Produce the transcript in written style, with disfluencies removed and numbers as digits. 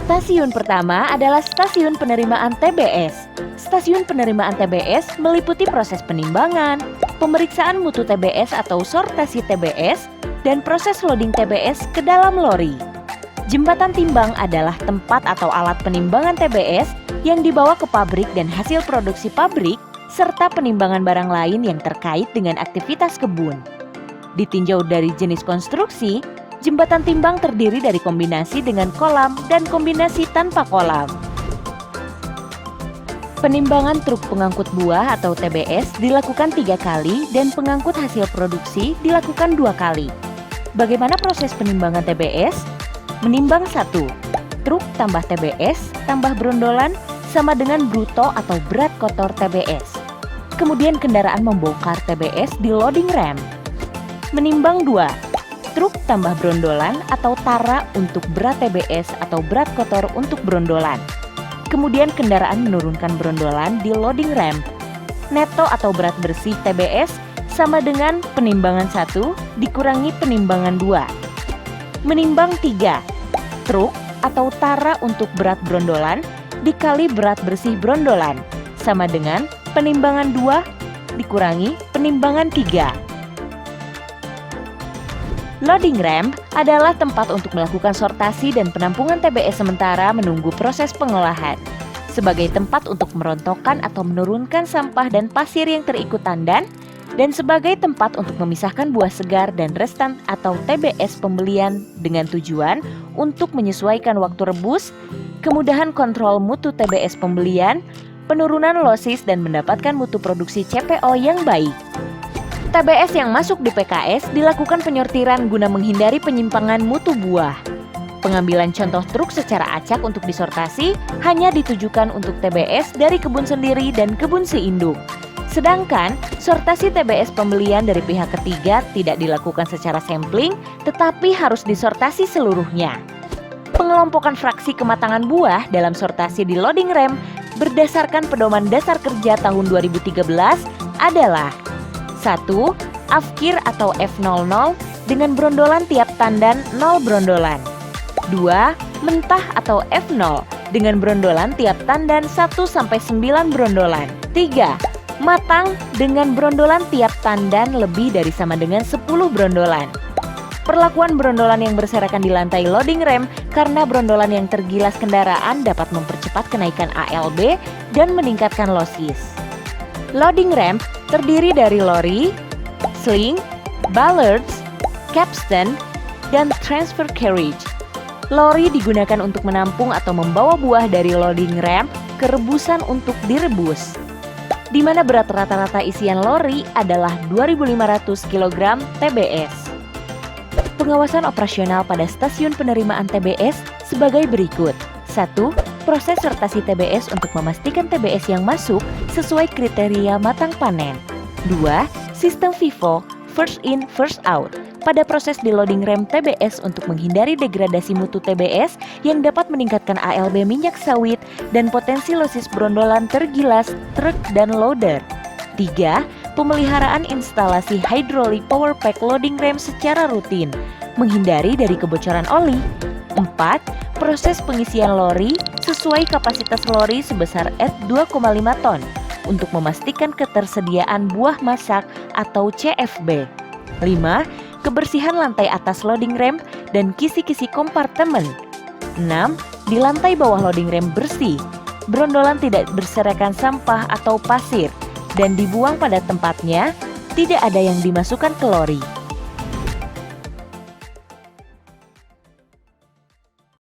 Stasiun pertama adalah stasiun penerimaan TBS. Stasiun penerimaan TBS meliputi proses penimbangan, pemeriksaan mutu TBS atau sortasi TBS, dan proses loading TBS ke dalam lori. Jembatan timbang adalah tempat atau alat penimbangan TBS yang dibawa ke pabrik dan hasil produksi pabrik, serta penimbangan barang lain yang terkait dengan aktivitas kebun. Ditinjau dari jenis konstruksi, jembatan timbang terdiri dari kombinasi dengan kolam dan kombinasi tanpa kolam. Penimbangan truk pengangkut buah atau TBS dilakukan 3 kali dan pengangkut hasil produksi dilakukan 2 kali. Bagaimana proses penimbangan TBS? Menimbang 1. Truk tambah TBS tambah brondolan sama dengan bruto atau berat kotor TBS. Kemudian kendaraan membongkar TBS di loading ramp. Menimbang 2. Truk tambah brondolan atau tara untuk berat TBS atau berat kotor untuk brondolan. Kemudian kendaraan menurunkan brondolan di loading ramp. Neto atau berat bersih TBS sama dengan penimbangan 1 dikurangi penimbangan 2. Menimbang 3. Truk atau tara untuk berat brondolan dikali berat bersih brondolan sama dengan penimbangan 2 dikurangi penimbangan 3. Loading ramp adalah tempat untuk melakukan sortasi dan penampungan TBS sementara menunggu proses pengolahan. Sebagai tempat untuk merontokkan atau menurunkan sampah dan pasir yang terikut tandan, dan sebagai tempat untuk memisahkan buah segar dan restan atau TBS pembelian dengan tujuan untuk menyesuaikan waktu rebus, kemudahan kontrol mutu TBS pembelian, penurunan losis dan mendapatkan mutu produksi CPO yang baik. TBS yang masuk di PKS dilakukan penyortiran guna menghindari penyimpangan mutu buah. Pengambilan contoh truk secara acak untuk disortasi hanya ditujukan untuk TBS dari kebun sendiri dan kebun seinduk. Sedangkan sortasi TBS pembelian dari pihak ketiga tidak dilakukan secara sampling, tetapi harus disortasi seluruhnya. Pengelompokan fraksi kematangan buah dalam sortasi di loading ramp berdasarkan pedoman dasar kerja tahun 2013 adalah 1. Afkir atau F00 dengan brondolan tiap tandan 0 brondolan. 2. Mentah atau F0 dengan brondolan tiap tandan 1-9 brondolan. 3. Matang dengan brondolan tiap tandan lebih dari sama dengan 10 brondolan. Perlakuan brondolan yang berserakan di lantai loading ramp karena brondolan yang tergilas kendaraan dapat mempercepat kenaikan ALB dan meningkatkan losis. Loading ramp terdiri dari lori, sling, bollards, capstan, dan transfer carriage. Lori digunakan untuk menampung atau membawa buah dari loading ramp ke rebusan untuk direbus, di mana berat rata-rata isian lori adalah 2.500 kg TBS. Pengawasan operasional pada stasiun penerimaan TBS sebagai berikut. 1. Proses sortasi TBS untuk memastikan TBS yang masuk sesuai kriteria matang panen. 2. Sistem FIFO, first in, first out, pada proses di loading ramp TBS untuk menghindari degradasi mutu TBS yang dapat meningkatkan ALB minyak sawit dan potensi losis brondolan tergilas, truk, dan loader. 3. Pemeliharaan instalasi hidrolik power pack loading ramp secara rutin, menghindari dari kebocoran oli. 4. Proses pengisian lori sesuai kapasitas lori sebesar 2,5 ton untuk memastikan ketersediaan buah masak atau CFB. 5. Kebersihan lantai atas loading ramp dan kisi-kisi kompartemen. 6. Di lantai bawah loading ramp bersih, brondolan tidak berserakan sampah atau pasir dan dibuang pada tempatnya, tidak ada yang dimasukkan ke lori.